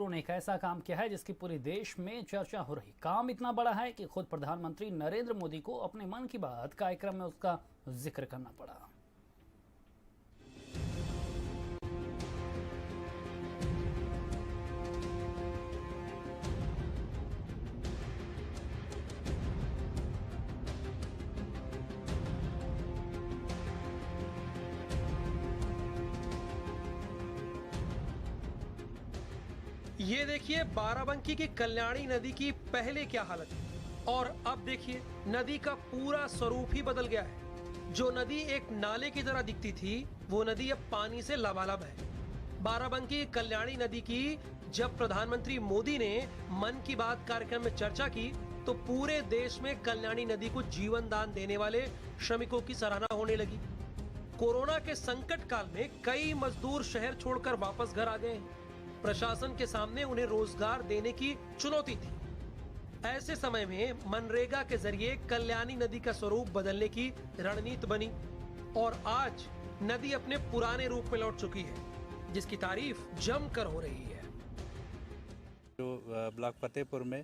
मजदूरों ने एक ऐसा काम किया है जिसकी पूरे देश में चर्चा हो रही। काम इतना बड़ा है कि खुद प्रधानमंत्री नरेंद्र मोदी को अपने मन की बात कार्यक्रम में उसका जिक्र करना पड़ा। ये देखिए बाराबंकी की कल्याणी नदी की पहले क्या हालत है और अब देखिए नदी का पूरा स्वरूप ही बदल गया है। जो नदी एक नाले की तरह दिखती थी वो नदी अब पानी से लबालब है। बाराबंकी कल्याणी नदी की जब प्रधानमंत्री मोदी ने मन की बात कार्यक्रम में चर्चा की तो पूरे देश में कल्याणी नदी को जीवन दान देने वाले श्रमिकों की सराहना होने लगी। कोरोना के संकट काल में कई मजदूर शहर छोड़कर वापस घर आ गए हैं। प्रशासन के सामने उन्हें रोजगार देने की चुनौती थी। ऐसे समय में मनरेगा के जरिए कल्याणी नदी का स्वरूप बदलने की रणनीति बनी और आज नदी अपने पुराने रूप में लौट चुकी है, जिसकी तारीफ जमकर हो रही है। जो ब्लॉक फतेहपुर में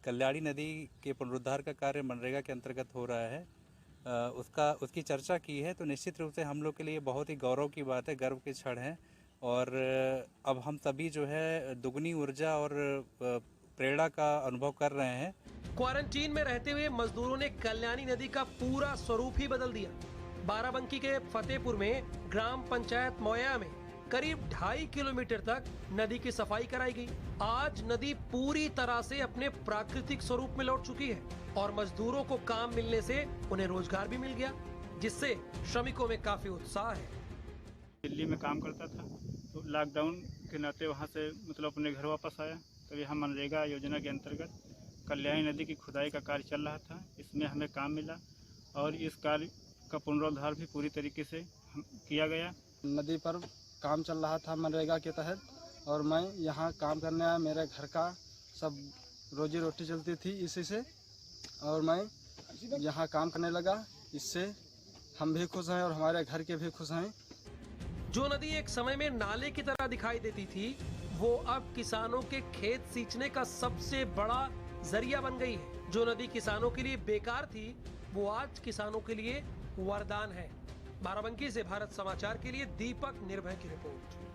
कल्याणी नदी के पुनरुद्धार का कार्य मनरेगा के अंतर्गत हो रहा है, उसकी चर्चा की है तो निश्चित रूप से हम लोग के लिए बहुत ही गौरव की बात है, गर्व के क्षण है। और अब हम सभी जो है दुगनी ऊर्जा और प्रेरणा का अनुभव कर रहे हैं। क्वारंटीन में रहते हुए मजदूरों ने कल्याणी नदी का पूरा स्वरूप ही बदल दिया। बाराबंकी के फतेहपुर में ग्राम पंचायत मोया में करीब 2.5 किलोमीटर तक नदी की सफाई कराई गई। आज नदी पूरी तरह से अपने प्राकृतिक स्वरूप में लौट चुकी है और मजदूरों को काम मिलने से उन्हें रोजगार भी मिल गया, जिससे श्रमिकों में काफी उत्साह है। दिल्ली में काम करता था तो लॉकडाउन के नाते वहाँ से अपने घर वापस आया। तो यहाँ मनरेगा योजना के अंतर्गत कल्याणी नदी की खुदाई का कार्य चल रहा था, इसमें हमें काम मिला और इस कार्य का पुनरुद्धार भी पूरी तरीके से किया गया। नदी पर काम चल रहा था मनरेगा के तहत और मैं यहाँ काम करने आया। मेरे घर का सब रोजी रोटी चलती थी इसी से और मैं यहाँ काम करने लगा। इससे हम भी खुश हैं और हमारे घर के भी खुश हैं। जो नदी एक समय में नाले की तरह दिखाई देती थी वो अब किसानों के खेत सींचने का सबसे बड़ा जरिया बन गई है। जो नदी किसानों के लिए बेकार थी वो आज किसानों के लिए वरदान है। बाराबंकी से भारत समाचार के लिए दीपक निर्भय की रिपोर्ट।